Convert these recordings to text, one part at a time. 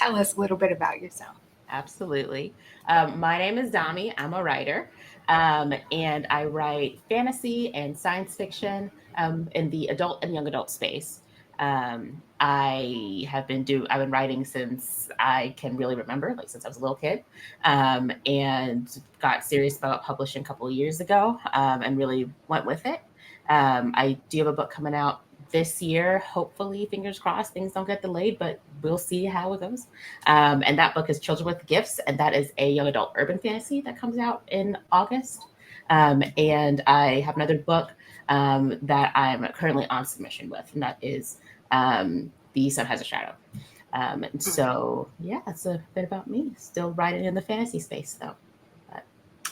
tell us a little bit about yourself? Absolutely. My name is Dami. I'm a writer, and I write fantasy and science fiction in the adult and young adult space. I've been writing since I can really remember, like since I was a little kid, and got serious about publishing a couple of years ago, and really went with it. I do have a book coming out this year. Hopefully, fingers crossed, things don't get delayed, but we'll see how it goes. And that book is Children with Gifts, and that is a young adult urban fantasy that comes out in August. And I have another book that I'm currently on submission with, and that is The Sun Has a Shadow. And so, yeah, that's a bit about me. Still writing in the fantasy space, though. But,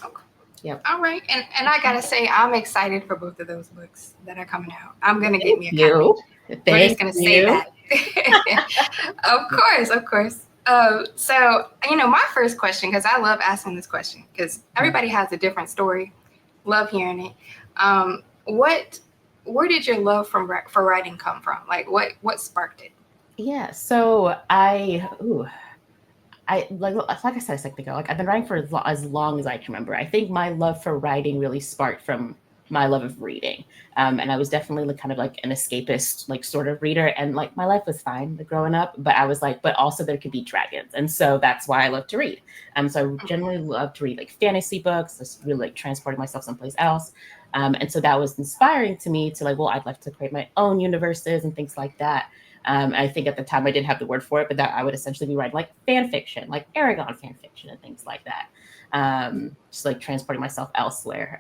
Okay. yep. All right. And I got to say, I'm excited for both of those books that are coming out. I'm going to get me a You. copy. We're just going to say that. Of course. So, my first question, because I love asking this question, because everybody has a different story. Love hearing it. Where did your love for writing come from? Like, what sparked it? Yeah. So I like I said a second ago, like I've been writing for as long as I can remember. I think my love for writing really sparked from my love of reading. And I was definitely like kind of like an escapist, like sort of reader. And like my life was fine growing up, but I was like, but also there could be dragons. And so that's why I love to read. So I generally love to read like fantasy books, just really like transporting myself someplace else. And so that was inspiring to me to like, well, I'd love to create my own universes and things like that. I think at the time I didn't have the word for it, but that I would essentially be writing like fan fiction, like Aragon fan fiction and things like that. Just like transporting myself elsewhere.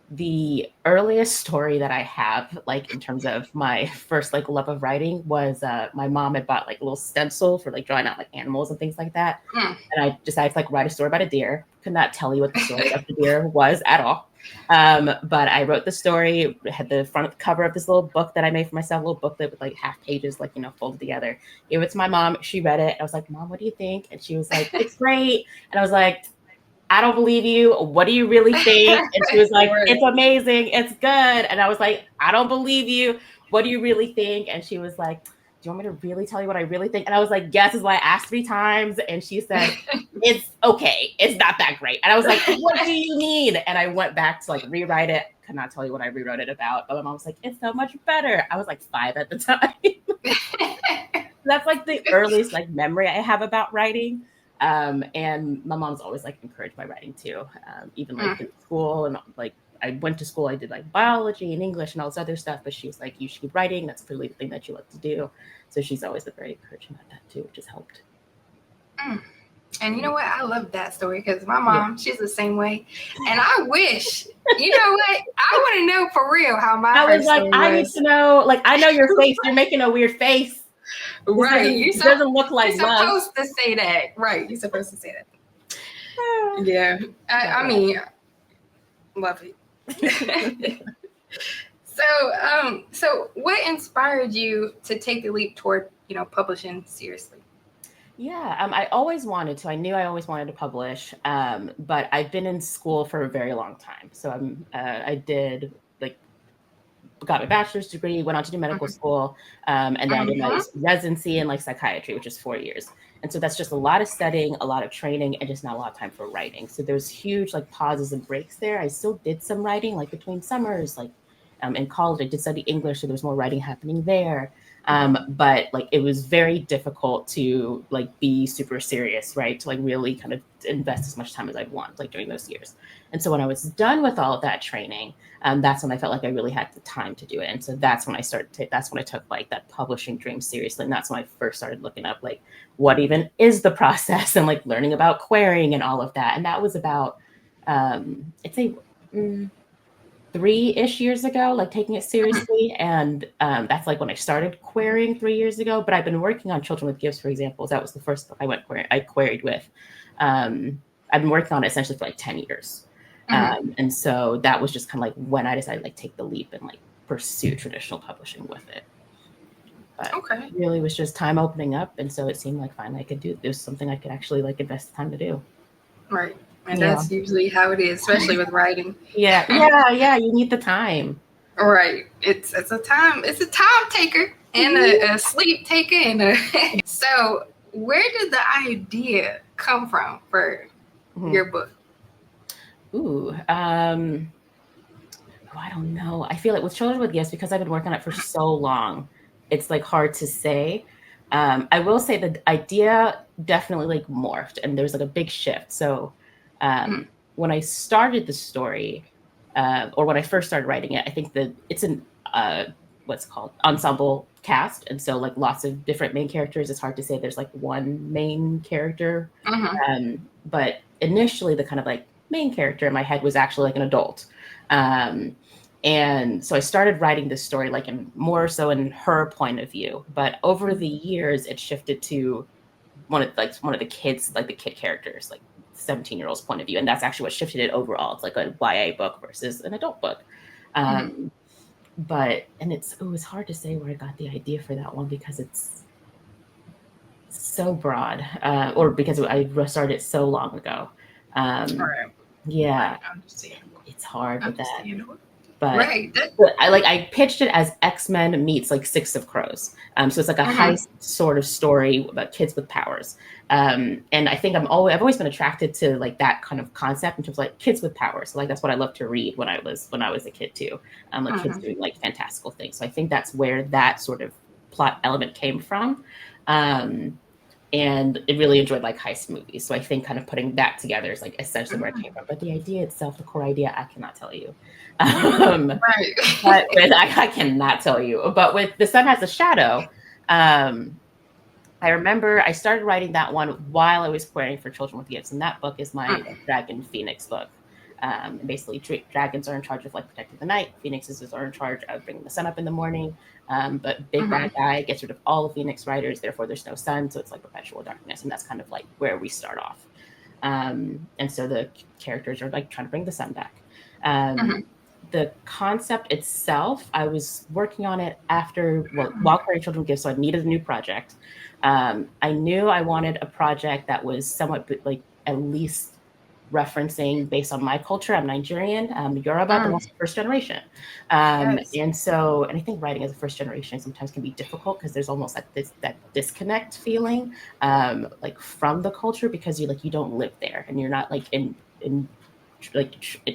The earliest story that I have, like in terms of my first like love of writing, was my mom had bought like a little stencil for like drawing out like animals and things like that. And I decided to like write a story about a deer. Could not tell you what the story of the deer was at all. But I wrote the story, had the front of the cover of this little book that I made for myself, a little booklet with like half pages, like, folded together. Gave it to my mom. She read it. I was like, Mom, what do you think? And she was like, it's great. And I was like, I don't believe you. What do you really think? And she was like, it's amazing. It's good. And I was like, I don't believe you. What do you really think? And she was like, do you want me to really tell you what I really think? And I was like, yes, is why I asked 3 times. And she said, it's okay. It's not that great. And I was like, what do you mean? And I went back to like rewrite it. Could not tell you what I rewrote it about. But my mom was like, it's so much better. I was like 5 at the time. That's like the earliest like memory I have about writing. And my mom's always like encouraged my writing too. Even like in school, and like I went to school, I did like biology and English and all this other stuff, but she was like, you should keep writing. That's clearly the thing that you love to do. So she's always been very encouraging about that too, which has helped. And you know what? I love that story because my mom, she's the same way. And I wish, you know what? I want to know for real how my I was like, I need to know, like, I know your face. You're making a weird face. Right. It doesn't look like you're supposed to say that. Right. You're supposed to say that. Yeah. I mean, love it. So what inspired you to take the leap toward, publishing seriously? Yeah, I always wanted to. I knew I always wanted to publish, but I've been in school for a very long time. So I did like got my bachelor's degree, went on to do medical school, and then I did my residency in like psychiatry, which is 4 years. And so that's just a lot of studying, a lot of training, and just not a lot of time for writing. So there's huge like pauses and breaks there. I still did some writing like between summers, like in college, I did study English, so there was more writing happening there. But like it was very difficult to like be super serious, right? To like really kind of invest as much time as I'd want, like during those years. And so when I was done with all of that training, that's when I felt like I really had the time to do it. And so that's when I that's when I took like that publishing dream seriously. And that's when I first started looking up like what even is the process and like learning about querying and all of that. And that was about, I'd say 3-ish years ago, like taking it seriously. And that's like when I started querying 3 years ago. But I've been working on Children with Gifts, for example. That was the first book I queried with. I've been working on it essentially for like 10 years. And so that was just kind of like when I decided like take the leap and like pursue traditional publishing with it. But it really was just time opening up. And so it seemed like finally I could do this, something I could actually like invest the time to do. Right. And that's usually how it is, especially with writing. Yeah. You need the time. Right. It's a time taker and a sleep taker. So where did the idea come from for your book? Ooh, I don't know. I feel like with Children with Gifts, because I've been working on it for so long, it's like hard to say. I will say the idea definitely like morphed, and there was like a big shift. So when I started the story, or when I first started writing it, I think that it's an what's called ensemble cast, and so like lots of different main characters. It's hard to say there's like one main character, but initially the kind of like main character in my head was actually like an adult. And so I started writing this story like in more so in her point of view, but over the years it shifted to one of the kids, like the kid characters, like 17-year-old's point of view, and that's actually what shifted it overall. It's like a YA book versus an adult book. But and it was hard to say where I got the idea for that one because it's so broad, or because I started it so long ago. Right. Yeah, I understand. it's hard with that. But right. I pitched it as X-Men meets like Six of Crows. So it's like a heist sort of story about kids with powers. And I think I've always been attracted to like that kind of concept in terms of like kids with powers. So, like that's what I loved to read when I was a kid too. Like kids doing like fantastical things. So I think that's where that sort of plot element came from. And it really enjoyed like heist movies. So I think kind of putting that together is like essentially where it came from. But the idea itself, the core idea, I cannot tell you. right. But I cannot tell you. But with The Sun Has a Shadow, I remember I started writing that one while I was querying for Children with Gifts. And that book is my Dragon Phoenix book. Basically, dragons are in charge of like protecting the night. Phoenixes are in charge of bringing the sun up in the morning. But big bad guy gets rid of all the Phoenix riders. Therefore, there's no sun, so it's like perpetual darkness, and that's kind of like where we start off. And so the characters are like trying to bring the sun back. The concept itself, I was working on it while querying Children with Gifts, so I needed a new project. I knew I wanted a project that was somewhat like at least referencing based on my culture. I'm Nigerian, Yoruba, but also first generation. And I think writing as a first generation sometimes can be difficult because there's almost like that disconnect feeling like from the culture because you don't live there and you're not like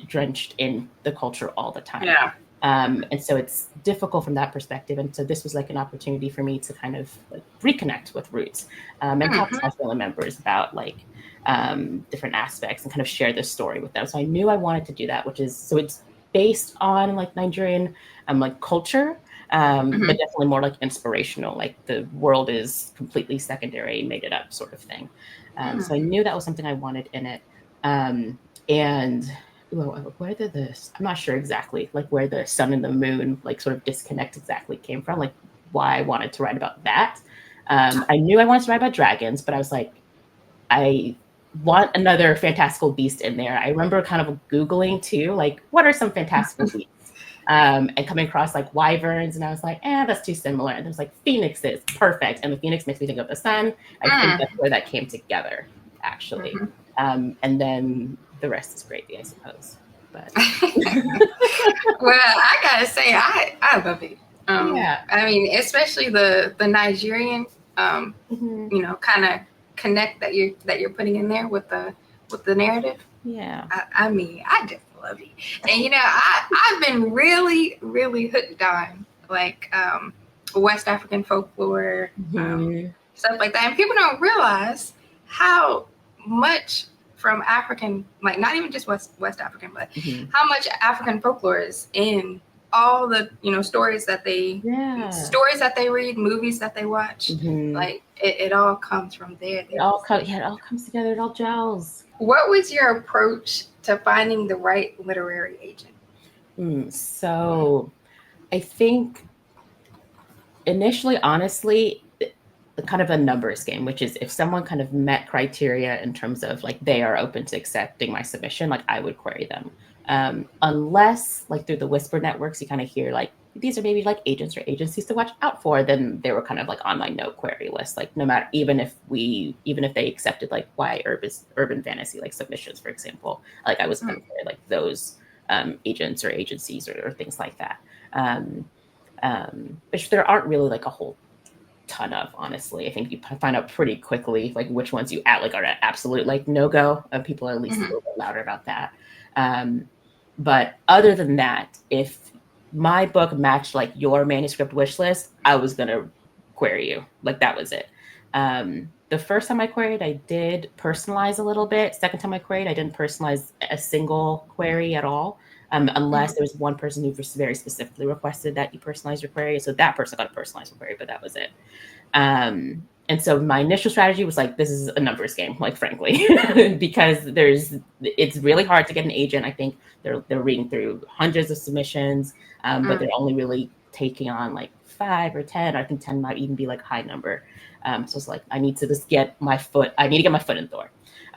drenched in the culture all the time. Yeah. And so it's difficult from that perspective. And so this was like an opportunity for me to kind of like reconnect with roots and talk to my family members about like different aspects and kind of share this story with them. So I knew I wanted to do that, so it's based on like Nigerian like culture, but definitely more like inspirational, like the world is completely secondary, made it up sort of thing. So I knew that was something I wanted in it. And whether I'm not sure exactly like where the sun and the moon like sort of disconnect exactly came from, like why I wanted to write about that. I knew I wanted to write about dragons, but I was like, I want another fantastical beast in there. I remember kind of Googling too, like what are some fantastical beasts? And coming across like wyverns, and I was like, that's too similar. And there's like phoenixes, perfect. And the phoenix makes me think of the sun. I think that's where that came together, actually. And then the rest is gravy, I suppose. But well, I gotta say, I love it. I mean, especially the Nigerian, kind of connect that you're putting in there with the narrative. Yeah. I mean, I just love it. And I've been really, really hooked on like West African folklore, stuff like that. And people don't realize how much from African, like not even just West African, but how much African folklore is in all the stories that they read, movies that they watch. Like it all comes from there. It all comes together. It all gels. What was your approach to finding the right literary agent? So I think initially, honestly, kind of a numbers game, which is if someone kind of met criteria in terms of like they are open to accepting my submission, like I would query them. Unless like through the whisper networks, you kind of hear like these are maybe like agents or agencies to watch out for, then they were kind of like on my no query list. Like no matter, even if they accepted like urban fantasy like submissions, for example, like I was going to query like those agents or agencies or things like that. Which there aren't really like a whole ton of, honestly. I think you find out pretty quickly like which ones you are an absolute like no-go, and people are at least a little bit louder about that. But other than that, if my book matched like your manuscript wish list, I was gonna query you. Like that was it. The first time I queried, I did personalize a little bit. Second time I queried, I didn't personalize a single query at all, unless there was one person who very specifically requested that you personalize your query. So that person got a personalized query, but that was it. And so my initial strategy was like, this is a numbers game, like frankly, because it's really hard to get an agent. I think they're reading through hundreds of submissions, but they're only really taking on like 5 or 10. I think 10 might even be like a high number. So it's like, I need to get my foot in the door.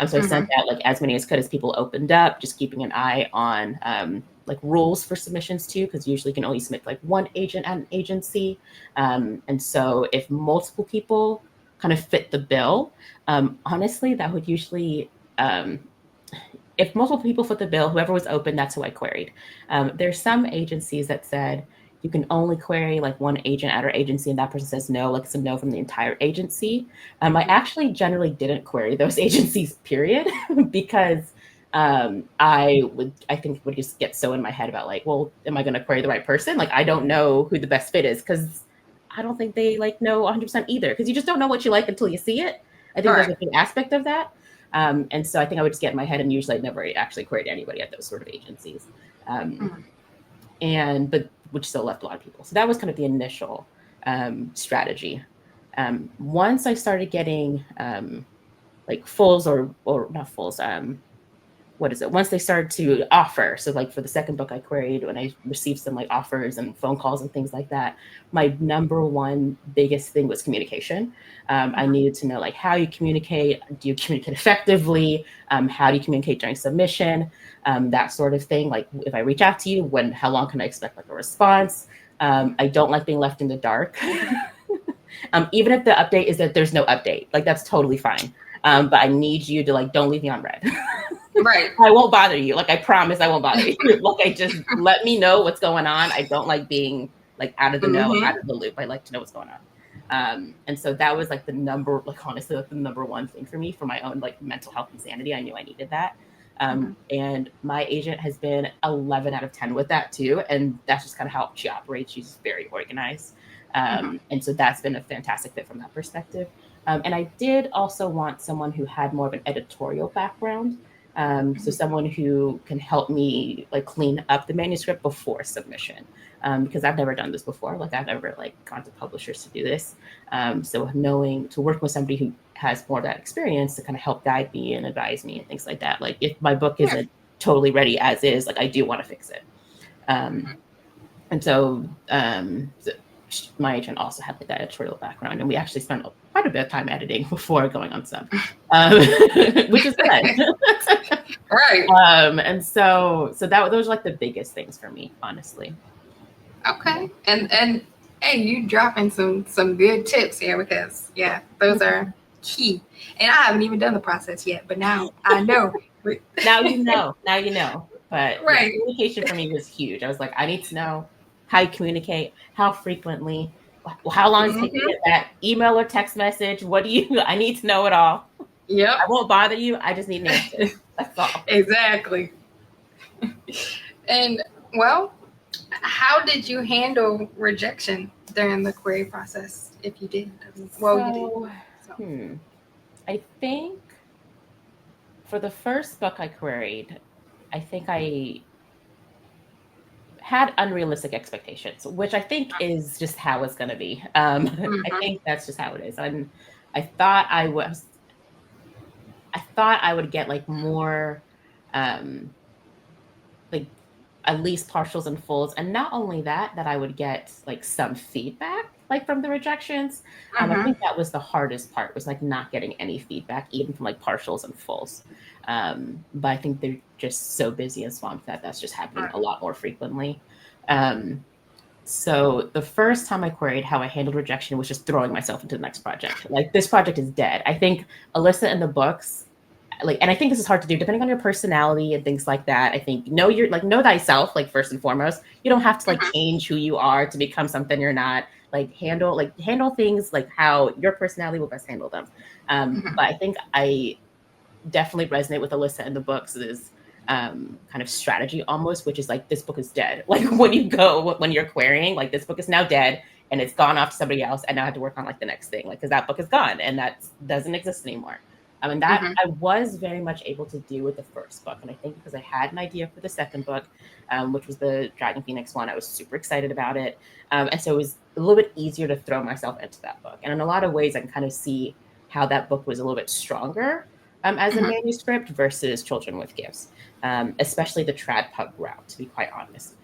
So I sent out like as many as could as people opened up, just keeping an eye on like rules for submissions too, because usually you can only submit like one agent at an agency. And so if multiple people kind of fit the bill, honestly, that would usually, if multiple people fit the bill, whoever was open, that's who I queried. There's some agencies that said you can only query like one agent at our agency, and that person says no, like it's a no from the entire agency. I actually generally didn't query those agencies, period, because I think would just get so in my head about like, well, am I going to query the right person? Like, I don't know who the best fit is, because I don't think they like know 100% either, because you just don't know what you like until you see it. I think there's a big aspect of that. And so I think I would just get in my head, and usually I'd never actually queried anybody at those sort of agencies. But which still left a lot of people. So that was kind of the initial strategy. Once I started getting like fulls or not fulls, once they started to offer, so like for the second book I queried, when I received some like offers and phone calls and things like that, my number one biggest thing was communication. I needed to know like how you communicate. Do you communicate effectively? How do you communicate during submission? That sort of thing. Like if I reach out to you, how long can I expect like a response? I don't like being left in the dark. Even if the update is that there's no update, like that's totally fine. But I need you to like, don't leave me on red. Right. I won't bother you. Like I promise I won't bother you. Like I just let me know what's going on. I don't like being like out of the know, out of the loop. I like to know what's going on. And so that was like honestly, like the number one thing for me, for my own like mental health and sanity. I knew I needed that. And my agent has been 11 out of 10 with that too. And that's just kind of how she operates. She's very organized. And so that's been a fantastic fit from that perspective. And I did also want someone who had more of an editorial background. So someone who can help me like clean up the manuscript before submission, because I've never done this before. Like I've never like gone to publishers to do this. So knowing to work with somebody who has more of that experience to kind of help guide me and advise me and things like that. Like if my book isn't totally ready as is, like I do want to fix it. And so my agent also had like that editorial background, and we actually spent quite a bit of time editing before going on sub, which is good. Right. And so those are like the biggest things for me, honestly. Okay. And hey, you dropping some good tips here, because those are key. And I haven't even done the process yet, but now I know. Now you know. But communication for me was huge. I was like, I need to know how you communicate, how frequently, how long does it take to get that email or text message? I need to know it all. Yep. I won't bother you. I just need an answer. That's all. Exactly. And well, how did you handle rejection during the query process, if you did? You did. I think for the first book I queried, I think I had unrealistic expectations, which I think is just how it's going to be. I think that's just how it is. And I thought I would get like more, like at least partials and fulls. And not only that I would get like some feedback, like from the rejections. I think that was the hardest part, was like not getting any feedback, even from like partials and fulls. But I think they're just so busy and swamped that that's just happening a lot more frequently. So the first time I queried, how I handled rejection was just throwing myself into the next project. Like this project is dead. I think Alyssa in the books, like, and I think this is hard to do depending on your personality and things like that. I think know thyself, like first and foremost. You don't have to like change who you are to become something you're not. handle things like how your personality will best handle them. But I think I definitely resonate with Alyssa in the books is kind of strategy almost, which is like, this book is dead. Like when you're querying, like, this book is now dead and it's gone off to somebody else, and now I have to work on like the next thing, like, because that book is gone and that doesn't exist anymore. I mean, that I was very much able to do with the first book. And I think because I had an idea for the second book, which was the Dragon Phoenix one, I was super excited about it. And so it was a little bit easier to throw myself into that book. And in a lot of ways, I can kind of see how that book was a little bit stronger as a manuscript versus Children with Gifts, especially the tradpub route, to be quite honest.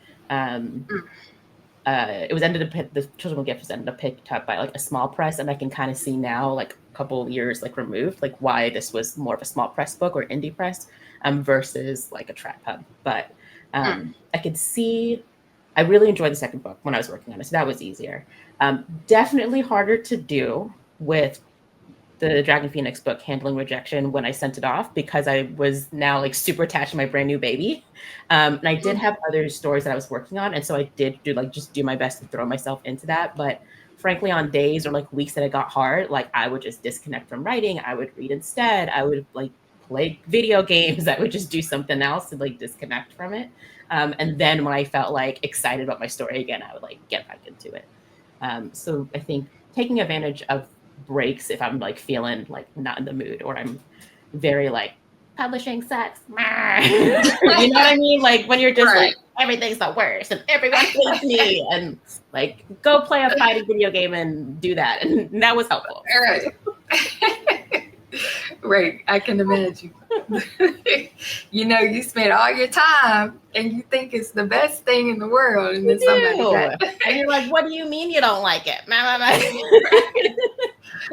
It was the Children with Gifts ended up picked up by like a small press, and I can kind of see now, like a couple of years like removed, like why this was more of a small press book or indie press versus like a tradpub. But I could see, I really enjoyed the second book when I was working on it, so that was easier. Definitely harder to do with the Dragon Phoenix book, handling rejection, when I sent it off, because I was now like super attached to my brand new baby. And I did have other stories that I was working on. And so I did do my best to throw myself into that. But frankly, on days or like weeks that it got hard, like I would just disconnect from writing. I would read instead. I would like play video games. I would just do something else to like disconnect from it. And then when I felt like excited about my story again, I would like get back into it. So I think taking advantage of breaks, if I'm like feeling like not in the mood, or I'm very like publishing sucks, you know what I mean? Like when you're just like, everything's the worst and everyone hates me, and like go play a fighting video game and do that, and that was helpful. Right, I can imagine. You know, you spend all your time and you think it's the best thing in the world, and then and you're like, what do you mean you don't like it?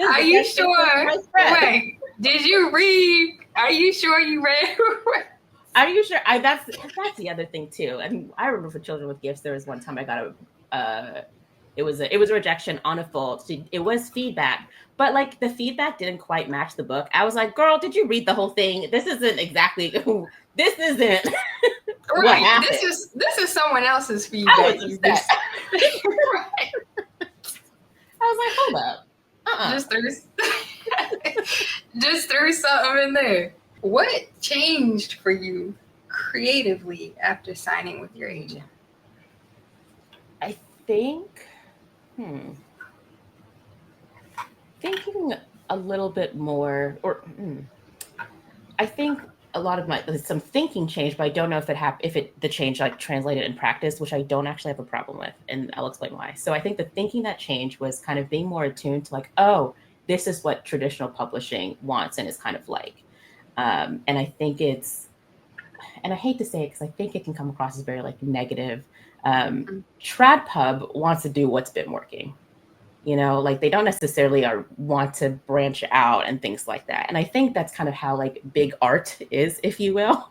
Are you sure? Wait, did you read? Are you sure you read? Are you sure? That's the other thing too. And I remember for Children with Gifts, there was one time I got it was a rejection on a full. It was feedback, but like the feedback didn't quite match the book. I was like, girl, did you read the whole thing? This isn't exactly. This isn't. Right. This is someone else's feedback. I was upset. Right. I was like, hold up. Just threw something in there. What changed for you creatively after signing with your agent? I think thinking a little bit more, I think a lot of some thinking changed, but I don't know if the change like translated in practice, which I don't actually have a problem with, and I'll explain why. So I think the thinking that changed was kind of being more attuned to like, oh, this is what traditional publishing wants and is kind of like. And I think and I hate to say it because I think it can come across as very like negative. tradpub wants to do what's been working. You know, like they don't necessarily want to branch out and things like that. And I think that's kind of how like big art is, if you will.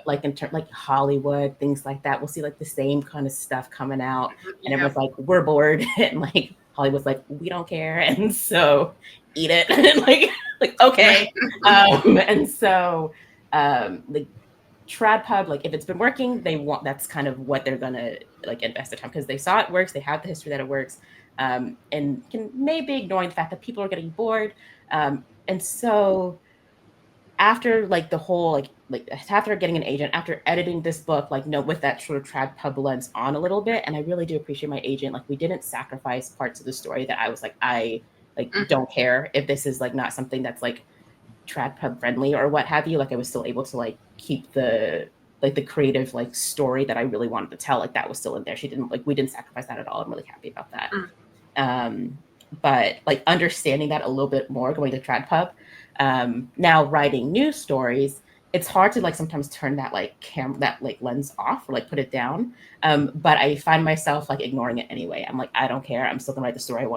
Like in terms like Hollywood, things like that. We'll see like the same kind of stuff coming out, and everyone's like, we're bored, and like Hollywood's like, we don't care, and so eat it, and like okay. And so like tradpub, like if it's been working, that's kind of what they're gonna like invest their time, because they saw it works, they have the history that it works. And can maybe ignoring the fact that people are getting bored. And so after like the whole, like after getting an agent, after editing this book, like with that sort of tradpub lens on a little bit, and I really do appreciate my agent. Like we didn't sacrifice parts of the story that I was like, I like don't care if this is like not something that's like tradpub friendly or what have you. Like I was still able to like keep the creative like story that I really wanted to tell, like that was still in there. We didn't sacrifice that at all. I'm really happy about that. But like understanding that a little bit more going to tradpub, now writing new stories, it's hard to like sometimes turn that like that like lens off or like put it down. But I find myself like ignoring it anyway. I'm like, I don't care. I'm still gonna write the story I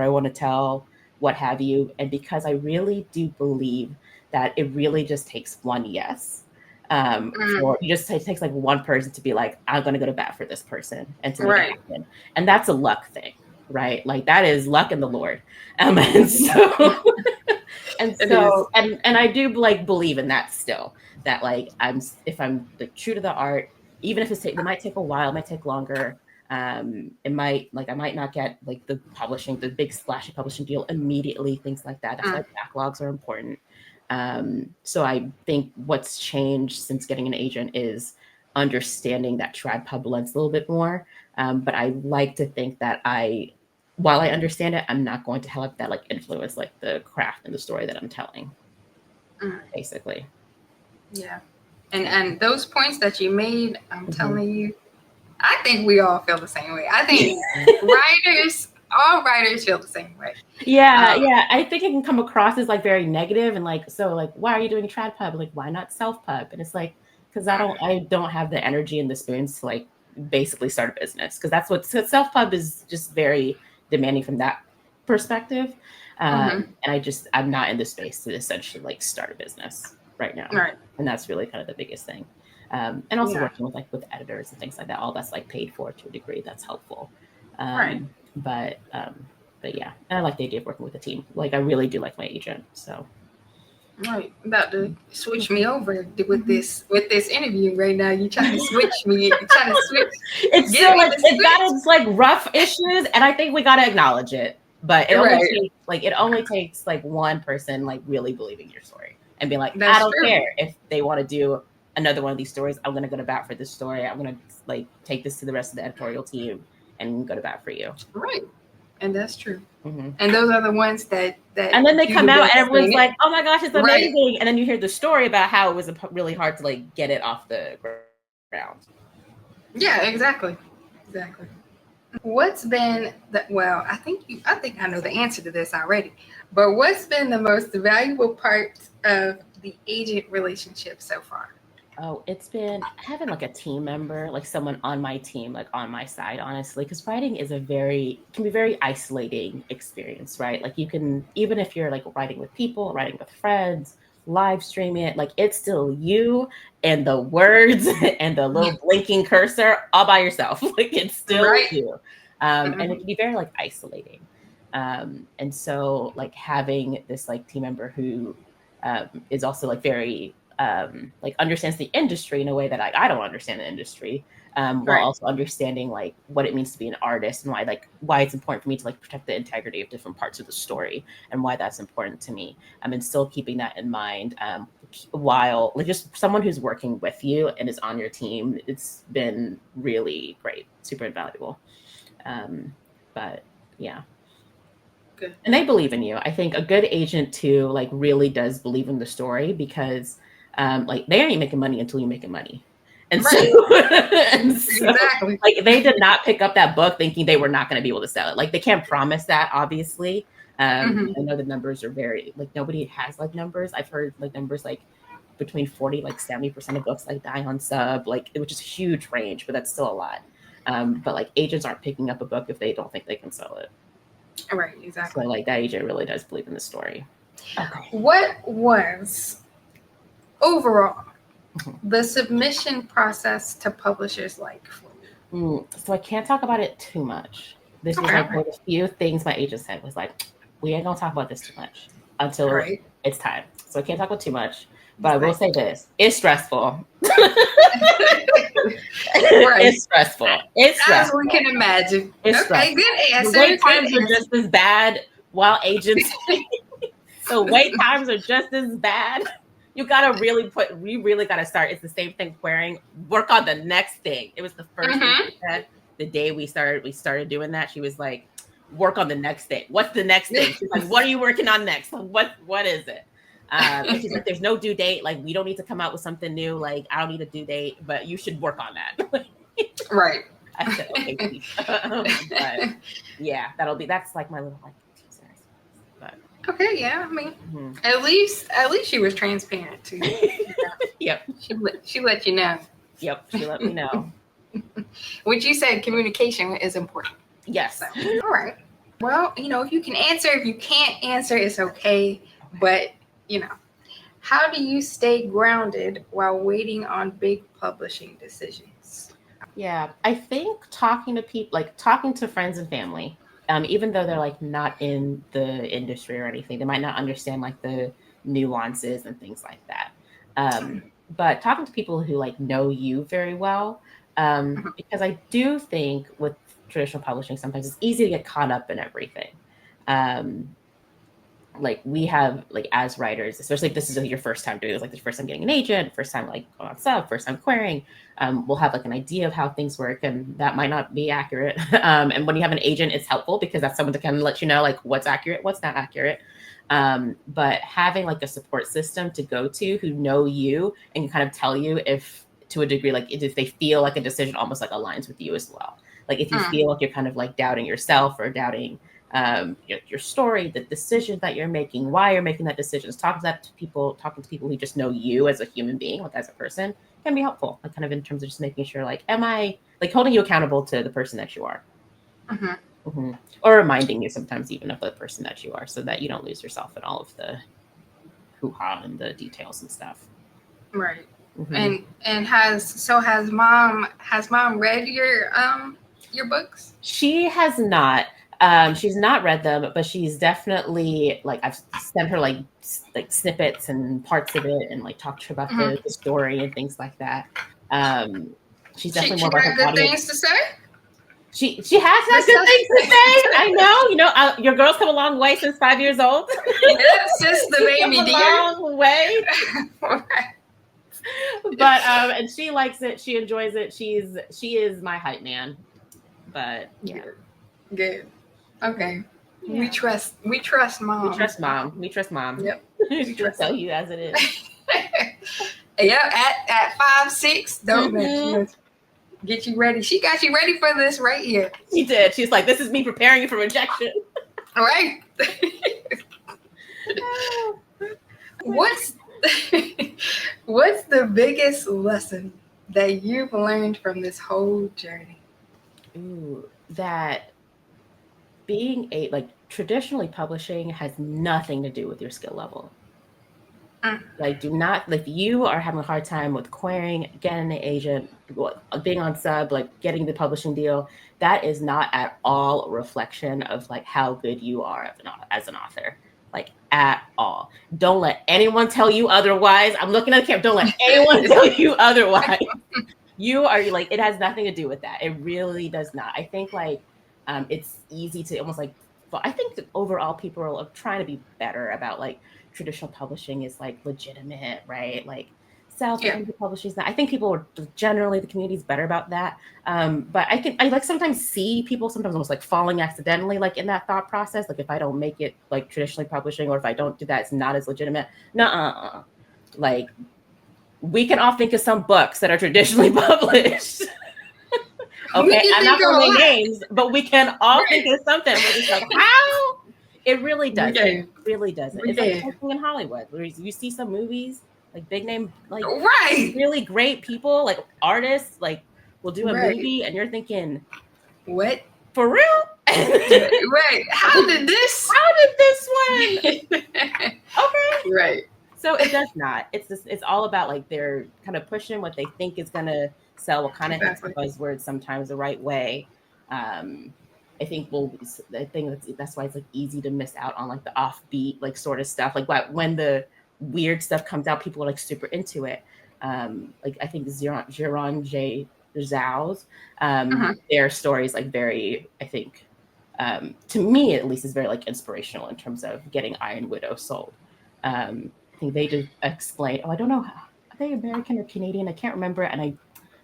want to tell, what have you. And because I really do believe that it really just takes one yes. It takes like one person to be like, I'm going to go to bat for this person and to make it happen. And that's a luck thing, right? Like that is luck and the Lord. And I do like believe in that still, that like if I'm like true to the art, even if it might take a while, it might take longer. It might like I might not get like the big splashy publishing deal immediately, things like that. That's why backlogs are important. So I think what's changed since getting an agent is understanding that tradpub lens a little bit more. But I like to think that while I understand it, I'm not going to let that like influence like the craft and the story that I'm telling, basically. Yeah. And those points that you made, I'm telling you, I think we all feel the same way. I think all writers feel the same way. Yeah, yeah. I think it can come across as like very negative and like, so like, why are you doing tradpub? Like, why not self-pub? And it's like, because I don't have the energy and the spoons to like basically start a business. Because that's what self-pub is, just very demanding from that perspective. And I'm not in the space to essentially like start a business right now. Right. And that's really kind of the biggest thing. And also working with editors and things like that, all that's like paid for to a degree. That's helpful. Right. But yeah, and I like the idea of working with a team. Like I really do like my agent. So right, about to switch me over with this interview right now. You trying to switch me? You trying to switch? It's still like it's got its like rough issues, and I think we got to acknowledge it. But it only takes like one person like really believing your story and being like, I don't care if they want to do another one of these stories. I'm gonna go to bat for this story. I'm gonna like take this to the rest of the editorial team and go to bat for you. Right. And that's true. And those are the ones that and then they come out and everyone's like, oh my gosh, it's amazing. Right. And then you hear the story about how it was really hard to like get it off the ground. Yeah, exactly. What's been I think I know the answer to this already, but what's been the most valuable part of the agent relationship so far? Oh, it's been having like a team member, like someone on my team, like on my side, honestly, because writing is can be very isolating experience, right? Like you can, even if you're like writing with people, writing with friends, live streaming it, like it's still you and the words and the little blinking cursor all by yourself. Like it's still you. And it can be very like isolating. And so like having this like team member who is also like very like understands the industry in a way that I don't understand the industry, while also understanding like what it means to be an artist and why it's important for me to like protect the integrity of different parts of the story and why that's important to me. And still keeping that in mind while like just someone who's working with you and is on your team. It's been really great, super invaluable. But yeah. Good. And they believe in you. I think a good agent too, like really does believe in the story because like they ain't making money until you're making money. And so, exactly. Like they did not pick up that book thinking they were not going to be able to sell it. Like they can't promise that, obviously. I know the numbers are very like nobody has like numbers. I've heard like numbers like between 40 like 70% of books like die on sub, like which is a huge range, but that's still a lot. But like agents aren't picking up a book if they don't think they can sell it. Right, exactly. So like that agent really does believe in the story. Okay. What was overall the submission process to publishers like for you? So I can't talk about it too much. This was like one of the few things my agent said was like, we ain't gonna talk about this too much until it's time. So I can't talk about too much. But I will say this: it's stressful. It's stressful. It's stressful. As we can imagine. It's stressful. Good answer. The wait times are just as bad while agents. The wait times are just as bad. You gotta we really gotta start. It's the same thing querying. Work on the next thing. It was the first thing she said the day we started doing that. She was like, work on the next thing. What's the next thing? She's like, what are you working on next? Like, what is it? And she's like, there's no due date. Like, we don't need to come out with something new. Like, I don't need a due date, but you should work on that. Right. I said, okay, please. But yeah, that's like my little like teaser. But okay, yeah. I mean, at least she was transparent too. Yep. She let you know. Yep, she let me know. Which you said communication is important. Yes. So, all right. Well, if you can answer, if you can't answer, it's okay. But how do you stay grounded while waiting on big publishing decisions? Yeah, I think talking to people, like talking to friends and family, even though they're like not in the industry or anything, they might not understand like the nuances and things like that. But talking to people who like know you very well, Because I do think with traditional publishing, sometimes it's easy to get caught up in everything. Like we have, like as writers, especially if this is your first time doing this, like the first time getting an agent, first time like going on sub, first time querying, we'll have like an idea of how things work, and that might not be accurate. And when you have an agent, it's helpful because that's someone that can let you know like what's accurate, what's not accurate. But having like a support system to go to who know you and can kind of tell you if, to a degree, like if they feel like a decision almost like aligns with you as well. Like if you feel like you're kind of like doubting yourself or doubting your story, the decisions that you're making, why you're making that decisions, talking to people who just know you as a human being, like as a person, can be helpful. Like kind of in terms of just making sure, like, am I like holding you accountable to the person that you are, or reminding you sometimes even of the person that you are, so that you don't lose yourself in all of the hoo-ha and the details and stuff. Right. And has mom read your books? She has not. She's not read them, but she's definitely like, I've sent her like snippets and parts of it, and like talked to her about the story and things like that. She's definitely more about good things to say. She has had good things to say. I know. Your girls come a long way since 5 years old. Yes, just the baby dear. A long way. But and she likes it. She enjoys it. She is my hype man. But yeah, good. Okay. Yeah. We trust mom. We trust mom. Yep. We trust tell you as it is. Yeah, at 5'6", don't get you ready. She got you ready for this right here. She did. She's like, this is me preparing you for rejection. All right. What's the biggest lesson that you've learned from this whole journey? Ooh, that being traditionally publishing has nothing to do with your skill level. Like, do not, if you are having a hard time with querying, getting an agent, being on sub, like getting the publishing deal, that is not at all a reflection of like how good you are as an author, like at all. Don't let anyone tell you otherwise. I'm looking at the camera. Don't let anyone tell you otherwise. You are like, it has nothing to do with that. It really does not. I think like it's easy to almost like, I think that overall people are trying to be better about like traditional publishing is like legitimate, right? Like self-indie publishing is not. I think people are generally, the community is better about that. But I like sometimes see people sometimes almost like falling accidentally like in that thought process. Like if I don't make it like traditionally publishing, or if I don't do that, it's not as legitimate. Nuh-uh. Like we can all think of some books that are traditionally published. Okay, I'm not going to name names, but we can all think of something. We're just like, how? It really does. It really doesn't. It's like something in Hollywood where you see some movies, like big name, like really great people, like artists, like will do a movie, and you're thinking, what? For real? Right. How did this one? Okay. Right. So it does not. It's all about like they're kind of pushing what they think is gonna sell, what kind of hits the buzzwords sometimes the right way. I think that's why it's like easy to miss out on like the offbeat like sort of stuff. Like when the weird stuff comes out, people are like super into it. Like I think Jiron J. Zhao's their story is like very, I think to me at least, is very like inspirational in terms of getting Iron Widow sold. I think they did explain. I don't know, are they American or Canadian? I can't remember, and I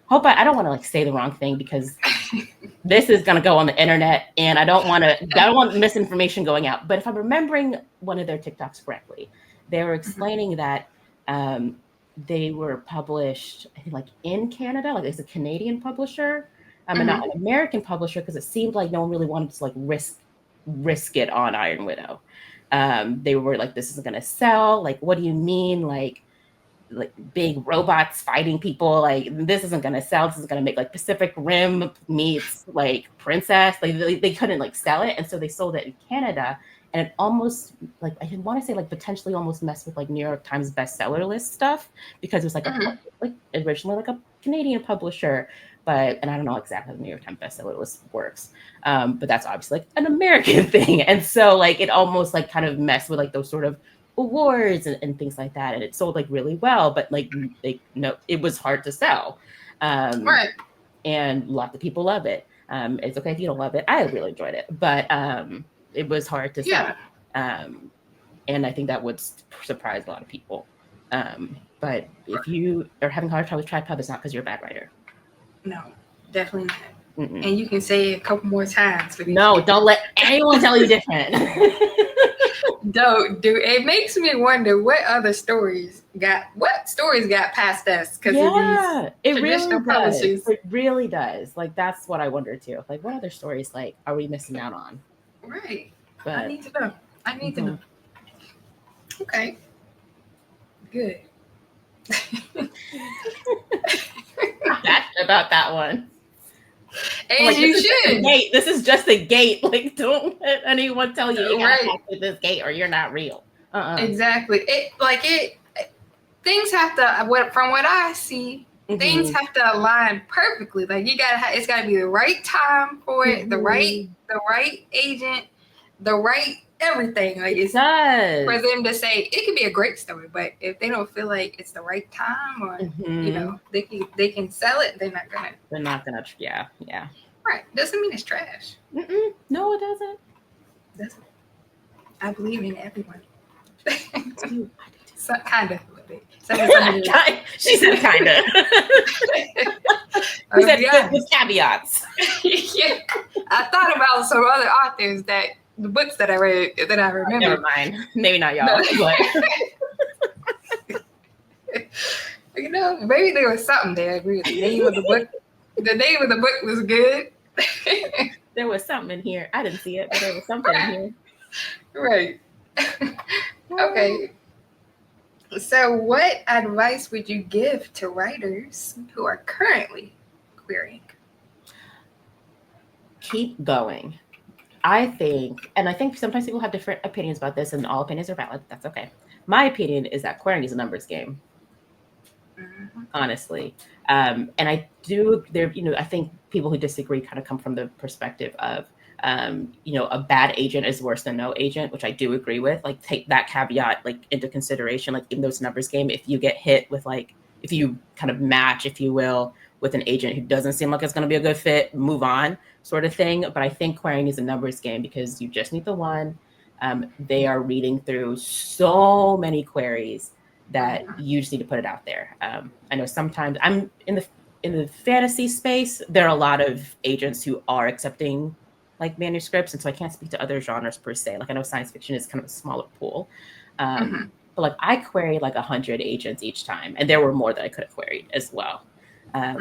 hope I don't want to like say the wrong thing because this is going to go on the internet, and I don't want misinformation going out. But if I'm remembering one of their TikToks correctly, they were explaining that they were published, I think, like in Canada, like it's a Canadian publisher, and not an American publisher, because it seemed like no one really wanted to like risk it on Iron Widow. They were like, this isn't going to sell. Like, what do you mean? Like big robots fighting people, like this isn't going to sell. This is going to make like Pacific Rim meets like Princess. Like they couldn't like sell it, and so they sold it in Canada, and it almost like, I want to say like potentially almost messed with like New York Times bestseller list stuff, because it was like like originally like a Canadian publisher, and I don't know exactly how the New York Times bestseller list works, but that's obviously like an American thing, and so like it almost like kind of messed with like those sort of awards and things like that, and it sold like really well, but like it was hard to sell, and lots of people love it. It's okay if you don't love it. I really enjoyed it, but it was hard to sell. And I think that would surprise a lot of people. But if you are having a hard time with tradpub, it's not because you're a bad writer. No, definitely not. Mm-mm. And you can say it a couple more times. No, don't let anyone tell you different. Don't do. It makes me wonder what stories got past us because of these traditional publishers. It really does. Like that's what I wonder too. Like what other stories like are we missing out on? Right. But I need to know. To know. Okay. Good. That's about that one. And like, you should. This is just a gate. Like, don't let anyone tell you gotta pass through this gate or you're not real. Exactly. Things have to. From what I see, things have to align perfectly. Like it's gotta be the right time for it, the right agent, the right everything. Like it does for them to say it could be a great story, but if they don't feel like it's the right time or they can sell it, they're not gonna. Yeah. Right. Doesn't mean it's trash. No, it doesn't. I believe in everyone. So, kind of. She said kind of. She said with caveats. Yeah. I thought about some other authors the books that I read that I remember. Never mind. Maybe not y'all. But. Maybe there was something there. I agree with the name of the book. The name of the book was good. There was something in here. I didn't see it, but there was something in here. Right. Okay. So what advice would you give to writers who are currently querying? Keep going. I think sometimes people have different opinions about this, and all opinions are valid. That's okay. My opinion is that querying is a numbers game. Honestly. And I do there, I think people who disagree kind of come from the perspective of, a bad agent is worse than no agent, which I do agree with. Like take that caveat like into consideration, like in those numbers game, if you get hit with if you kind of match, if you will, with an agent who doesn't seem like it's going to be a good fit, move on sort of thing. But I think querying is a numbers game because you just need the one. They are reading through so many queries that you just need to put it out there. I know sometimes I'm in the fantasy space, there are a lot of agents who are accepting like manuscripts, and so I can't speak to other genres per se. Like I know science fiction is kind of a smaller pool, but like I queried like 100 agents each time, and there were more that I could have queried as well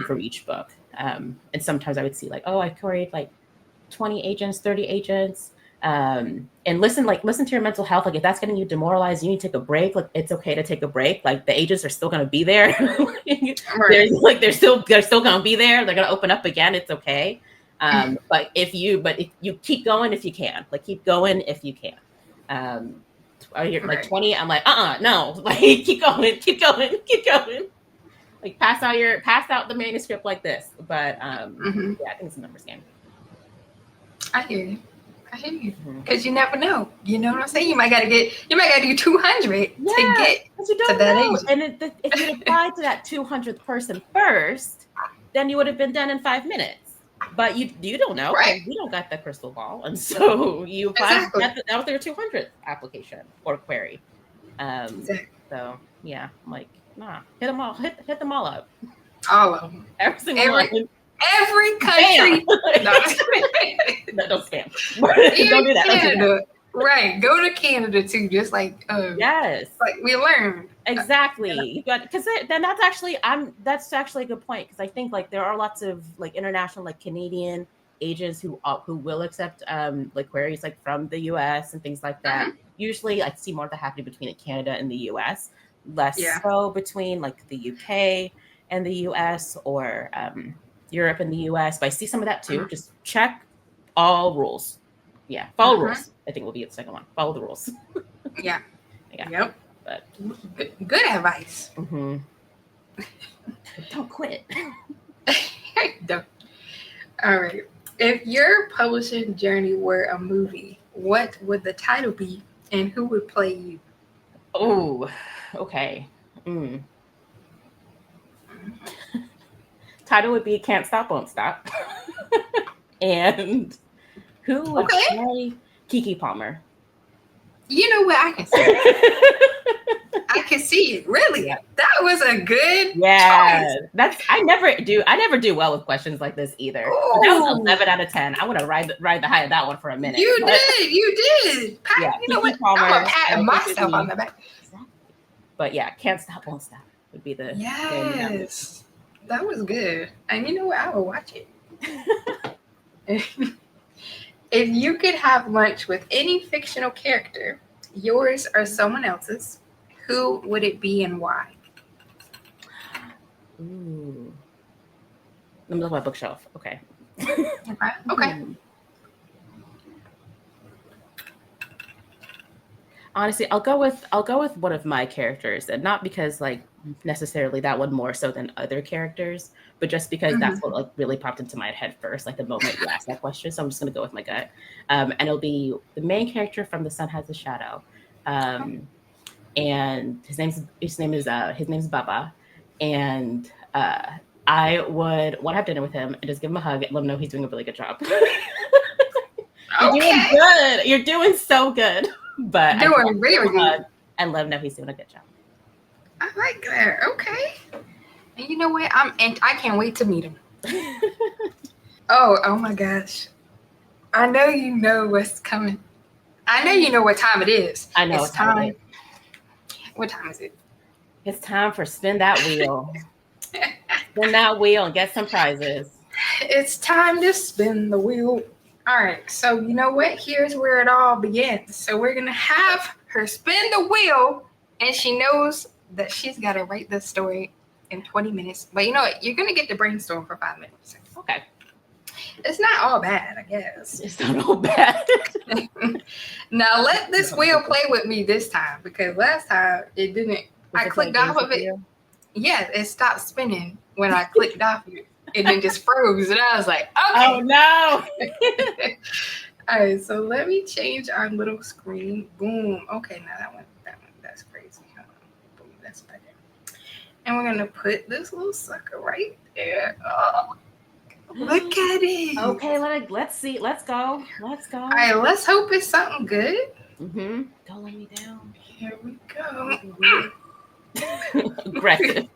for each book. And sometimes I would see like, oh, I queried like 20 agents, 30 agents. And listen to your mental health. Like if that's getting you demoralized, you need to take a break. Like it's okay to take a break. Like the agents are still going to be there. They're still going to be there. They're going to open up again. It's okay. But if you keep going, if you can, like keep going if you can. Like 20, I'm like, no, like keep going. Like pass out the manuscript like this. But yeah, I think it's a numbers game. I hear you. Because you never know. You know what I'm saying? You might gotta do 200 to get to that age. And if you applied to that 200th person first, then you would have been done in 5 minutes. But you don't know. Right. You don't got the crystal ball. And so you applied. That was your 200th application or query. So yeah, I'm like, nah, hit them all. Hit them all up. All of them. Every single one. Every country. No, don't spam. Don't do that. Canada. Right. Go to Canada too. Just like yes. Like we learned. Exactly. Because then that's actually a good point. Because I think like there are lots of like international, like Canadian agents who will accept like queries like from the US and things like that. Usually I see more of that happening between Canada and the US, less so between like the UK and the US or Europe and the US, but I see some of that too. Just check all rules. Yeah, follow rules. I think will be the second one. Follow the rules. Yeah. Yep. But good advice. Don't quit. Don't. All right. If your publishing journey were a movie, what would the title be, and who would play you? Oh, okay. Title would be Can't Stop, Won't Stop. And who would play Kiki Palmer? You know what? I can see it. I can see it. Really? Yeah. That was a good choice. I never do well with questions like this either. That was 11 out of 10. I want to ride the high of that one for a minute. You did. Pat, yeah, you know what? Palmer, I'm gonna pat myself on the back. Exactly. But yeah, Can't Stop, Won't Stop would be the yes. That was good. And you know what? I will watch it. If you could have lunch with any fictional character, yours or someone else's, who would it be and why? Ooh. Let me look at my bookshelf. Okay. Okay. Honestly, I'll go with one of my characters, and not because like necessarily that one more so than other characters, but just because that's what like really popped into my head first, like the moment you asked that question. So I'm just gonna go with my gut, and it'll be the main character from The Sun Has a Shadow, and his name is Baba, and I would want to have dinner with him and just give him a hug and let him know he's doing a really good job. You're doing good. You're doing so good. But doing very good. And let him know he's doing a good job. I like that. Okay. And you know what? I can't wait to meet him. Oh my gosh. I know you know what's coming. I know you know what time it is. I know it's time. What time is it? It's time for Spin That Wheel. Spin that wheel and get some prizes. It's time to spin the wheel. All right, so you know what? Here's where it all begins. So we're going to have her spin the wheel, and she knows that she's got to write this story in 20 minutes. But you know what? You're going to get to brainstorm for 5 minutes. Okay. It's not all bad, I guess. It's not all bad. Now, let this wheel play with me this time, because last time it didn't. I clicked off of it. Yeah, it stopped spinning when I clicked off of it. And then just froze, and I was like, okay. Oh no. All right, so let me change our little screen. Boom. Okay, now that one, that's crazy. Boom, that's better. And we're gonna put this little sucker right there. Oh, look at it. Okay, let's see. Let's go. All right, let's hope it's something good. Don't let me down. Here we go. Aggressive.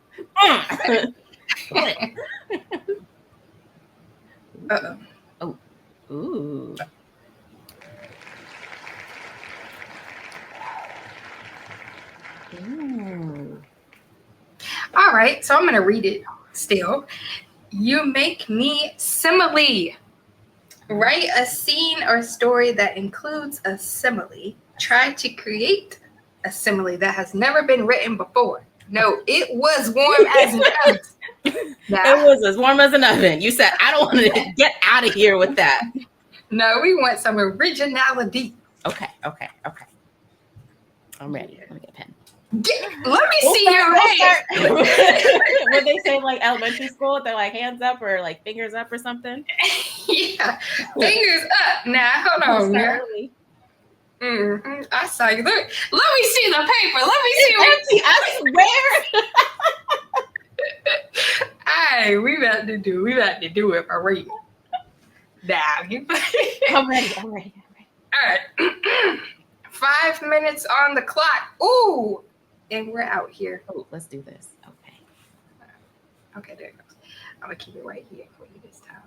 Uh-oh. Oh. Ooh. Ooh. All right, so I'm going to read it still. You make me simile. Write a scene or story that includes a simile. Try to create a simile that has never been written before. No, it was warm as an oven. It was as warm as an oven. You said, I don't want to get out of here with that. No, we want some originality. Okay. I'm ready. Let me get a pen. Let me see your hands. When they say like elementary school, they're like hands up or like fingers up or something. Yeah, fingers up. Now, hold on. I saw you. Let me see the paper. Let me see what I swear. Hey, we about to do it for real. Now, I'm ready. All right. 5 minutes on the clock. Ooh, and we're out here. Oh, let's do this. Okay, there it goes. I'm gonna keep it right here for you this time.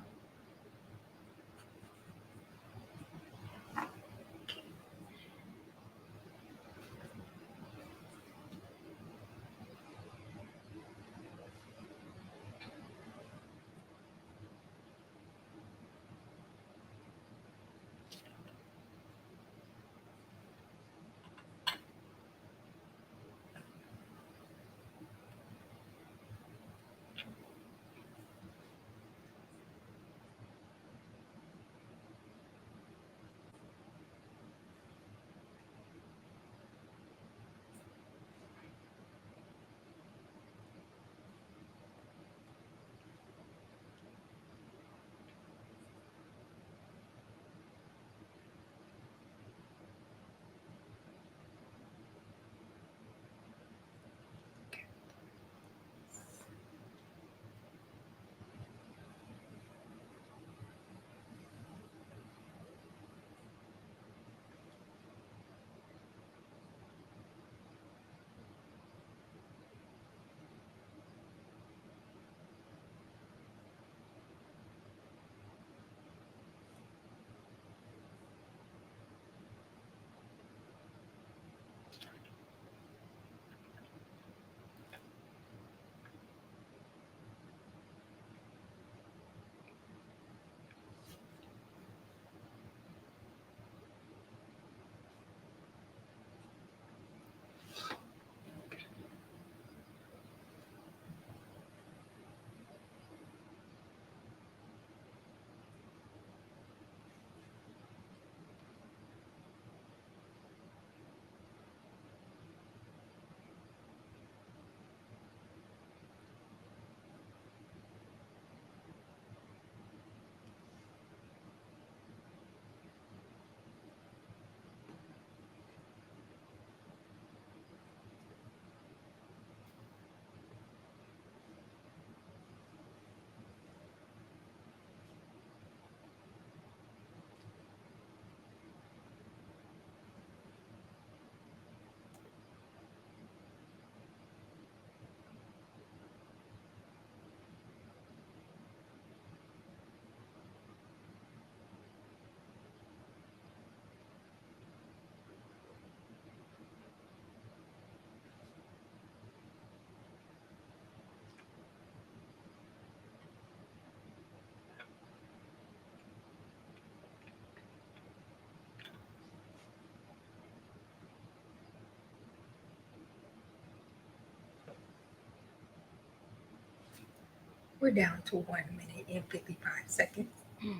We're down to 1 minute and 55 seconds. Okay.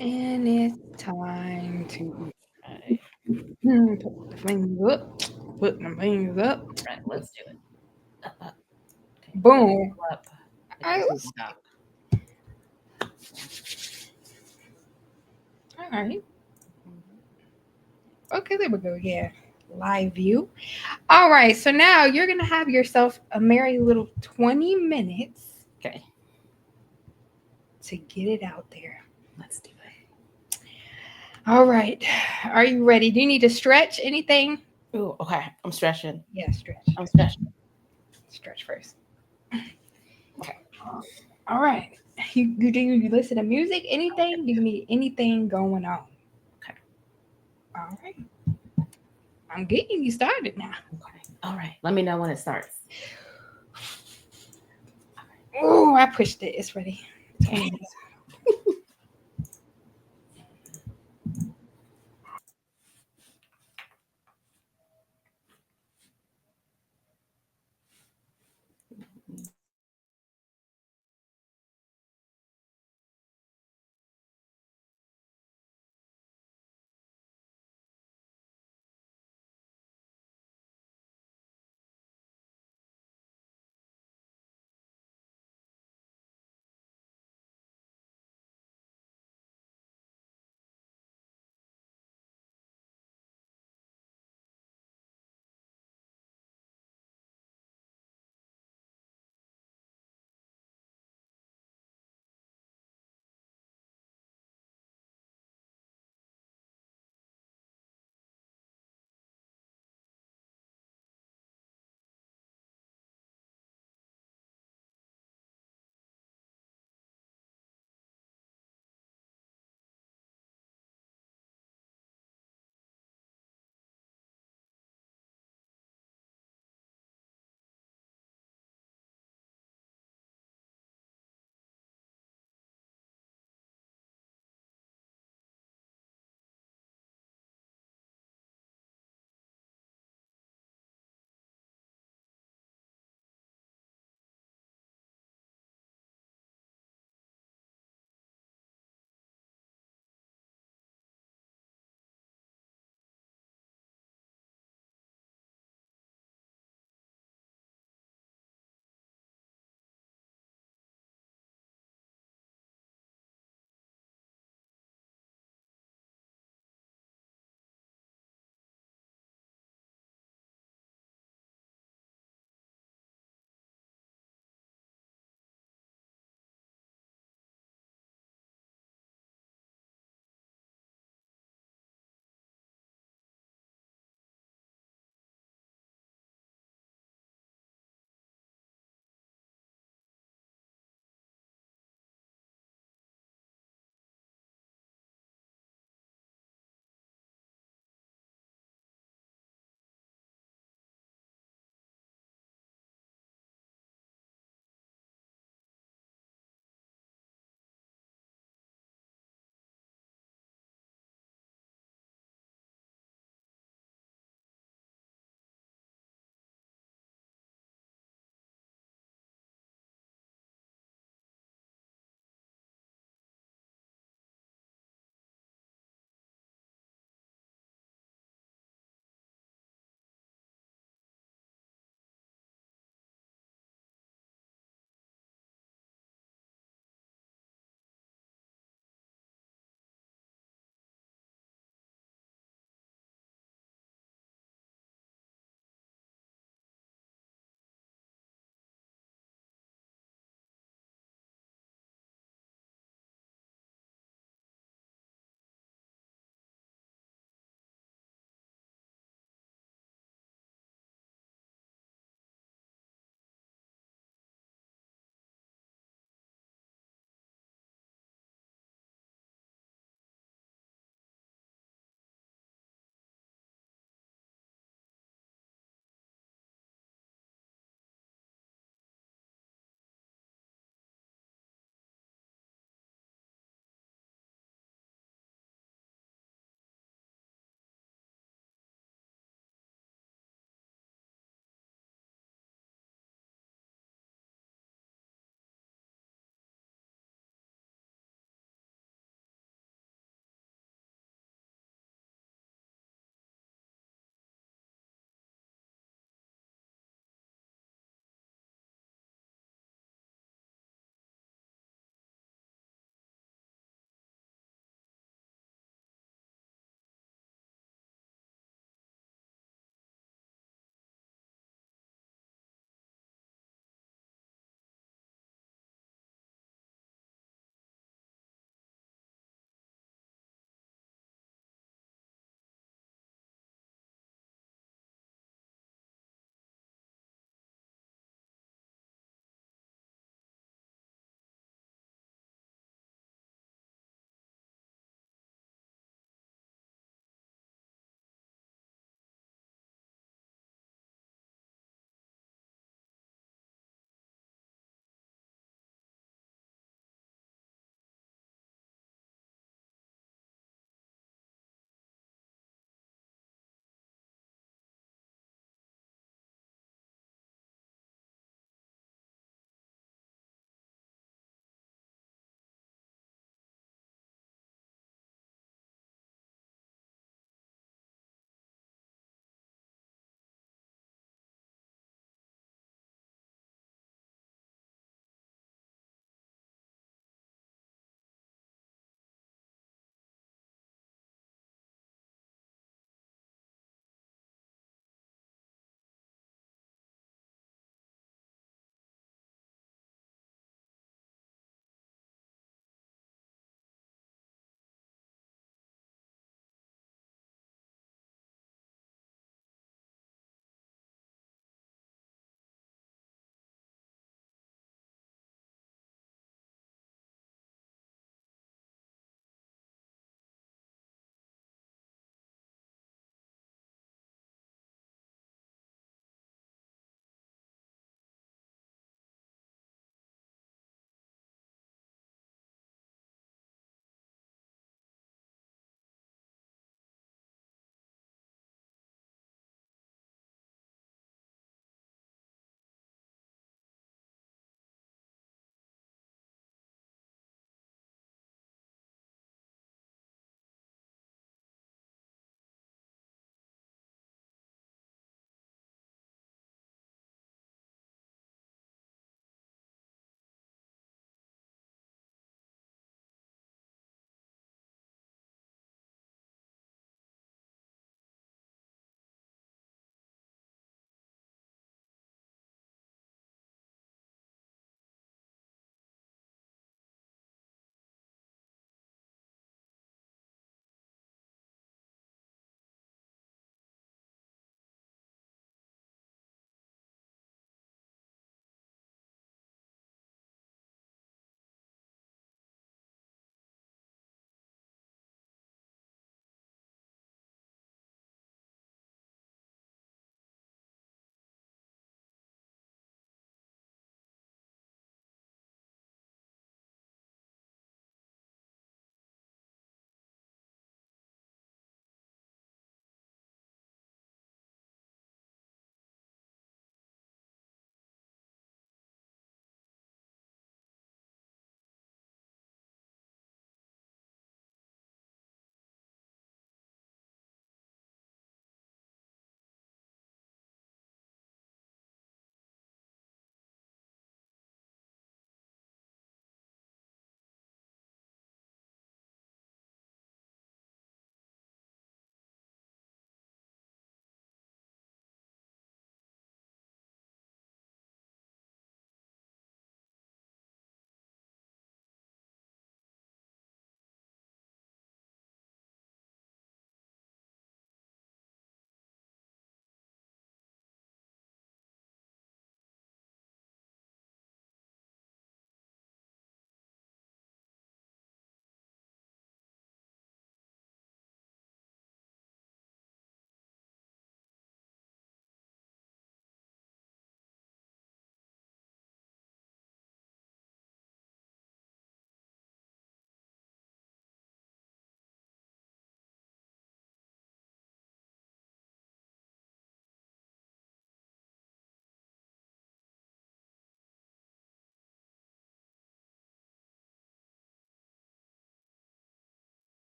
And it's time to Right. put the fingers up. Put my fingers up. Right. Let's do it. Up, up. Okay. Boom. Up. All right, Okay, let's stop. all right. Mhm. Okay, there we go. Yeah. Live view. All right. So now you're going to have yourself a merry little 20 minutes Okay. to get it out there. Let's do it. All right. Are you ready? Do you need to stretch anything? Ooh, okay. I'm stretching. Yeah, stretch. I'm stretching. Stretch first. Okay. All right. Do you listen to music? Anything? Do you need anything going on? Okay. All right. I'm getting you started now. Okay. All right. Let me know when it starts. Oh, I pushed it. It's ready. 20 minutes.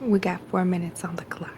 We got 4 minutes on the clock.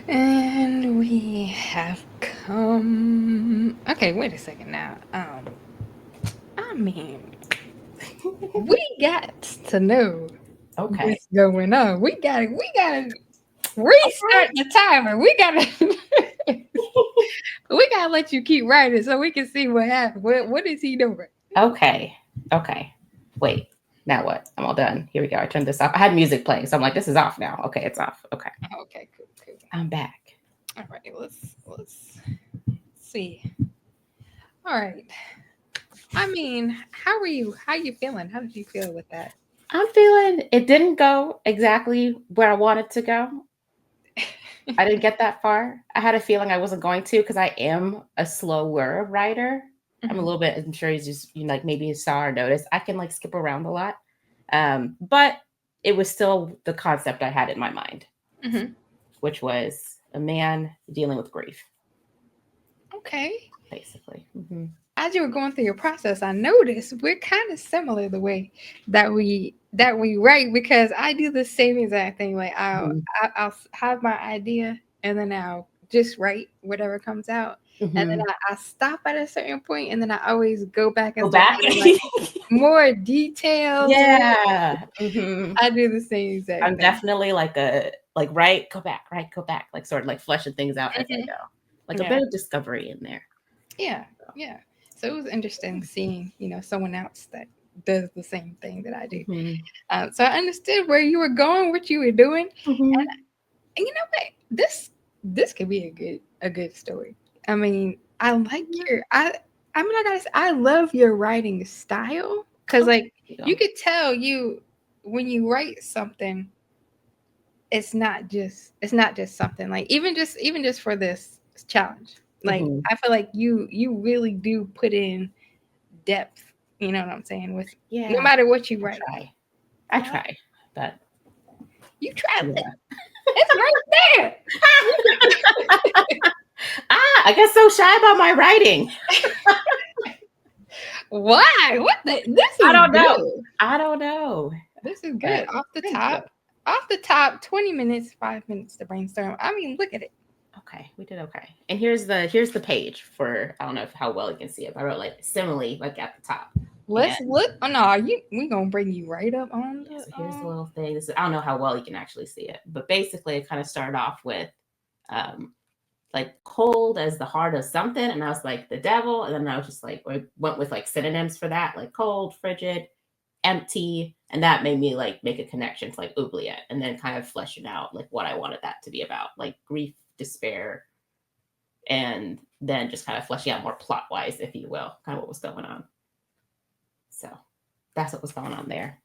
And we have come. Okay, wait a second now. I mean, we got to know what's going on. We gotta restart the timer. We gotta let you keep writing so we can see what happened. What is he doing? Okay. Wait. Now what? I'm all done. Here we go. I turned this off. I had music playing, so I'm like, this is off now. Okay, it's off. Okay, Okay, cool. I'm back. All right, let's see. All right. I mean, how are you? How you feeling? How did you feel with that? I'm feeling it didn't go exactly where I wanted to go. I didn't get that far. I had a feeling I wasn't going to because I am a slower writer. I'm a little bit, I'm sure like maybe you saw or noticed, I can like skip around a lot. But it was still the concept I had in my mind, which was a man dealing with grief. Okay. Basically. As you were going through your process, I noticed we're kind of similar the way that we write, because I do the same exact thing. Like I'll have my idea and then I'll just write whatever comes out, and then I stop at a certain point, and then I always go back and start like more details. Yeah. I do the same exact I'm thing. definitely like write, go back, like sort of like fleshing things out as I go. Like a bit of discovery in there. Yeah. So it was interesting seeing, someone else that does the same thing that I do. So I understood where you were going, what you were doing, and you know what? This could be a good story. I mean, I like I gotta say, I love your writing style, because like you could tell when you write something, it's not just something like even just for this challenge. Like I feel like you really do put in depth. You know what I'm saying? With no matter what you write. I try, but you try. It's right there. I get so shy about my writing. Why? What this is I don't know. good. I don't know. This is good. Off the top, 20 minutes, 5 minutes to brainstorm. I mean, look at it. Okay, we did okay. And here's the page for, I don't know how well you can see it, but I wrote like simile like at the top. Let's look. Oh no, we gonna bring you right up on the. So here's the little thing. This is, I don't know how well you can actually see it, but basically it kind of started off with like cold as the heart of something, and I was like the devil, and then I was just like, I went with like synonyms for that, like cold, frigid, empty, and that made me like make a connection to like oubliette, and then kind of fleshing out like what I wanted that to be about, like grief, despair, and then just kind of fleshing out more plot wise, if you will, kind of what was going on. So that's what was going on there.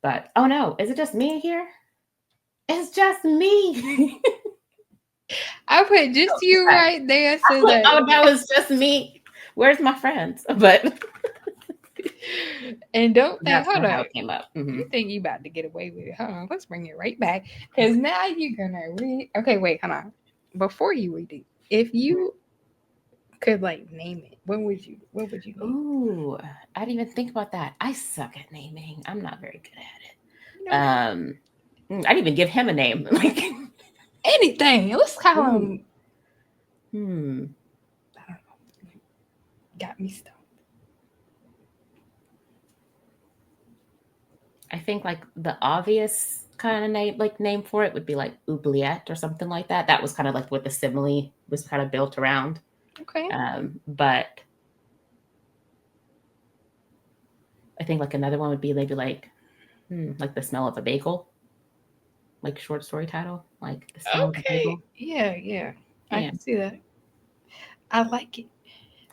But oh no, is it just me here? It's just me. I put just you right there. So that was just me. Where's my friends? But and don't think, that's hold how on. it came up. You think you about to get away with it? Hold on, let's bring it right back, because now you're gonna read. Okay, wait, hold on. Before you read it, if you could like name it, what would you name? Ooh, I didn't even think about that. I suck at naming. I'm not very good at it. I didn't even give him a name. Like anything. Let's call him. I don't know. Got me stumped. I think like the obvious kind of name for it would be like oubliette or something like that. That was kind of like what the simile was kind of built around. Okay. But I think like another one would be maybe like the smell of a bagel, like short story title, like the smell of a bagel. Yeah. I can see that. I like it.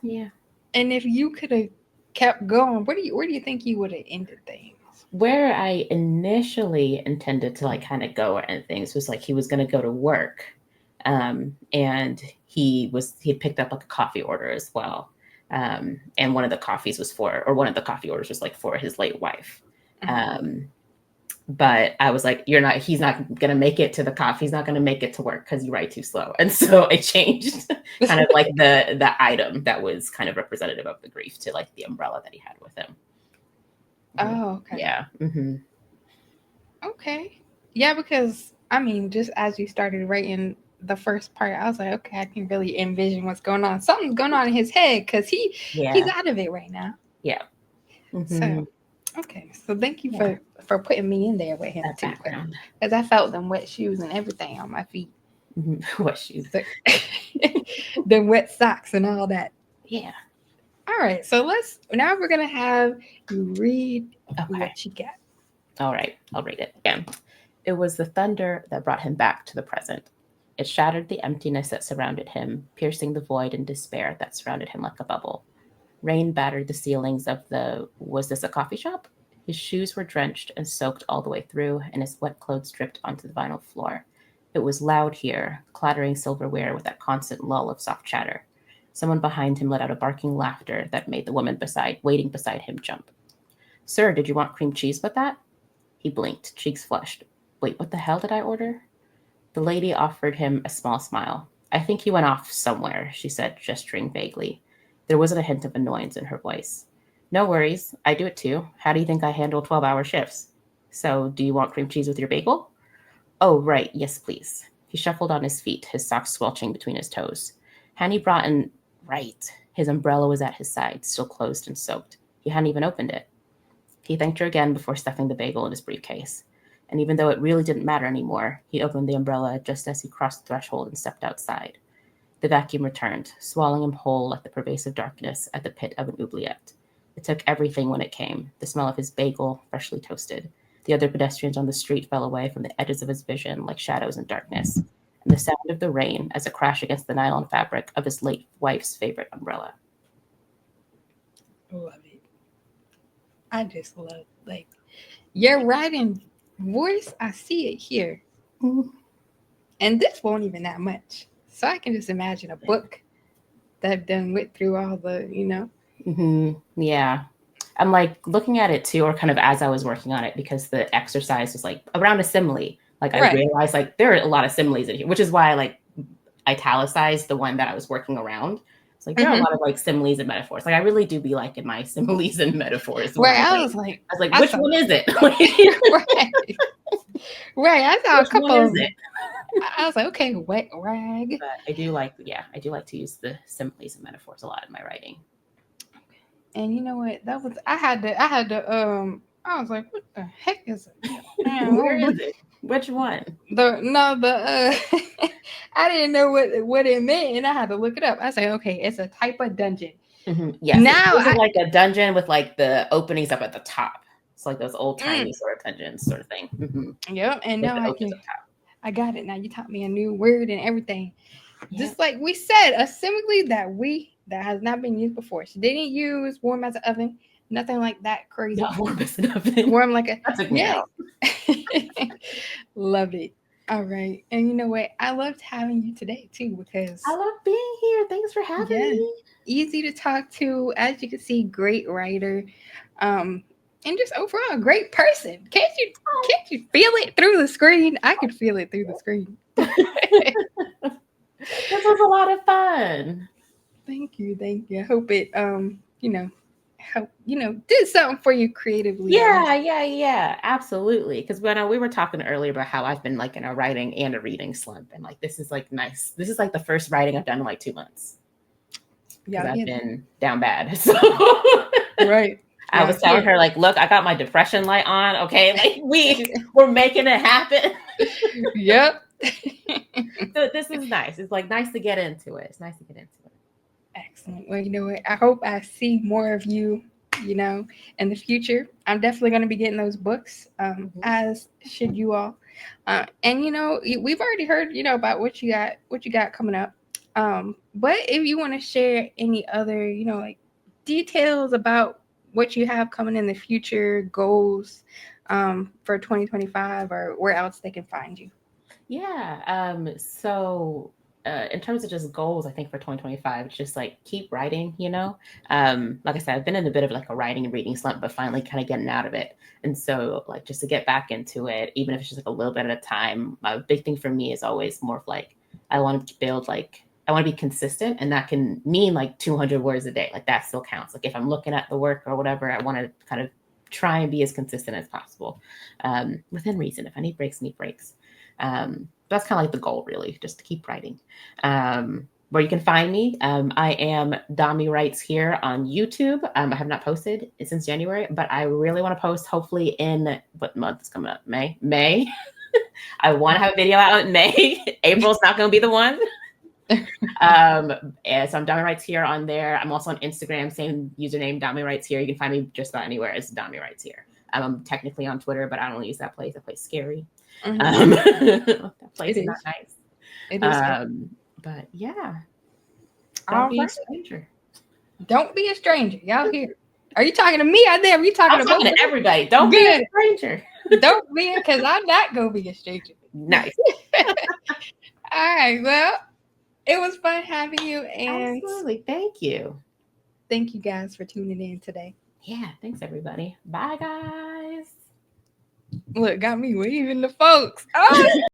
Yeah. And if you could have kept going, where do you think you would have ended things? Where I initially intended to like kind of go and things was like he was going to go to work, and he had picked up like a coffee order as well, and one of the coffee orders was like for his late wife. But I was like, he's not going to make it to the coffee. He's not going to make it to work because you write too slow. And so I changed kind of like the item that was kind of representative of the grief to like the umbrella that he had with him. Oh, okay. Yeah. Okay. Yeah, because I mean, just as you started writing the first part, I was like, okay, I can really envision what's going on. Something's going on in his head because he's out of it right now. Yeah. So, okay. So thank you for putting me in there with him too, because I felt them wet shoes and everything on my feet. Wet shoes. The wet socks and all that. Yeah. All right. So now we're going to have you read Okay. what you got. All right. I'll read it again. It was the thunder that brought him back to the present. It shattered the emptiness that surrounded him, piercing the void and despair that surrounded him like a bubble. Rain battered the ceilings of was this a coffee shop? His shoes were drenched and soaked all the way through, and his wet clothes dripped onto the vinyl floor. It was loud here, clattering silverware with that constant lull of soft chatter. Someone behind him let out a barking laughter that made the woman waiting beside him jump. Sir, did you want cream cheese with that? He blinked, cheeks flushed. Wait, what the hell did I order? The lady offered him a small smile. I think he went off somewhere, she said, gesturing vaguely. There wasn't a hint of annoyance in her voice. No worries. I do it too. How do you think I handle 12-hour shifts? So, do you want cream cheese with your bagel? Oh, right. Yes, please. He shuffled on his feet, his socks squelching between his toes. Hanny brought in... Right. His umbrella was at his side, still closed and soaked. He hadn't even opened it. He thanked her again before stuffing the bagel in his briefcase. And even though it really didn't matter anymore, he opened the umbrella just as he crossed the threshold and stepped outside. The vacuum returned, swallowing him whole like the pervasive darkness at the pit of an oubliette. It took everything when it came, the smell of his bagel, freshly toasted. The other pedestrians on the street fell away from the edges of his vision like shadows in darkness, and the sound of the rain as it crashed against the nylon fabric of his late wife's favorite umbrella. Love it. I just love, like, your writing voice. I see it here. Mm-hmm. And this won't even that much. So I can just imagine a book that done went through all the, Mm-hmm. Yeah. I'm like looking at it too, or kind of as I was working on it, because the exercise was like around a simile. Like I realized like there are a lot of similes in here, which is why I like italicized the one that I was working around. It's like there are a lot of like similes and metaphors. Like I really do be like in my similes and metaphors. Right. I was like, which one is it? Right. I saw a couple. One is it? I was like, okay, wet rag. But I do like to use the similes and metaphors a lot in my writing. And you know what? I had to I was like, what the heck is it? Where is it? Which one? I didn't know what it meant, and I had to look it up. I was like, okay, it's a type of dungeon. Mm-hmm. Yes. Now it's like a dungeon with like the openings up at the top. It's like those old timey sort of dungeons, sort of thing. Mm-hmm. Yep. And now I got it. Now you taught me a new word and everything. Yeah. Just like we said, a simile that has not been used before. She didn't use warm as an oven, nothing like that crazy. Not warm as an oven. Warm like a Love it. All right. And you know what? I loved having you today too, because I love being here. Thanks for having me. Easy to talk to. As you can see, great writer. And just overall a great person. Can't you feel it through the screen? I could feel it through the screen. This was a lot of fun. Thank you. I hope it did something for you creatively. Yeah, absolutely. Because when we were talking earlier about how I've been like in a writing and a reading slump, and like this is like nice. This is like the first writing I've done in like 2 month. Yeah, I've been down bad. So right. I was telling her, like, look, I got my depression light on. Okay, like we're making it happen. Yep. So this is nice. It's like nice to get into it. It's nice to get into it. Excellent. Well, you know what? I hope I see more of you, in the future. I'm definitely going to be getting those books, as should you all. And we've already heard, about what you got coming up. But if you want to share any other, like details about what you have coming in the future, goals for 2025, or where else they can find you. Yeah. So in terms of just goals, I think for 2025, it's just like keep writing, like I said, I've been in a bit of like a writing and reading slump, but finally kind of getting out of it. And so like just to get back into it, even if it's just like a little bit at a time, my big thing for me is always more of like, I want to be consistent, and that can mean like 200 words a day. Like that still counts. Like if I'm looking at the work or whatever, I want to kind of try and be as consistent as possible, within reason. If I need breaks, that's kind of like the goal, really, just to keep writing. Where you can find me, I am Dami Writes here on YouTube. I have not posted since January, but I really want to post hopefully in what month is coming up? May. I want to have a video out in May. April's not going to be the one. And so I'm Dami Writes Here on there. I'm also on Instagram, same username, Dami Writes Here. You can find me just about anywhere as Dami Writes Here. I'm technically on Twitter, but I don't use that place. That place is scary. That place is not nice. It is. But yeah, All don't be a right. stranger. Don't be a stranger. Y'all here? Are you talking to me out there? Are you talking I'm talking to everybody. Don't be a stranger. Don't be, because I'm not gonna be a stranger. Nice. All right. Well, it was fun having you, and Absolutely. Thank you. thank you guys for tuning in today. Yeah. Thanks, everybody. Bye, guys. Look, got me waving the folks. Oh.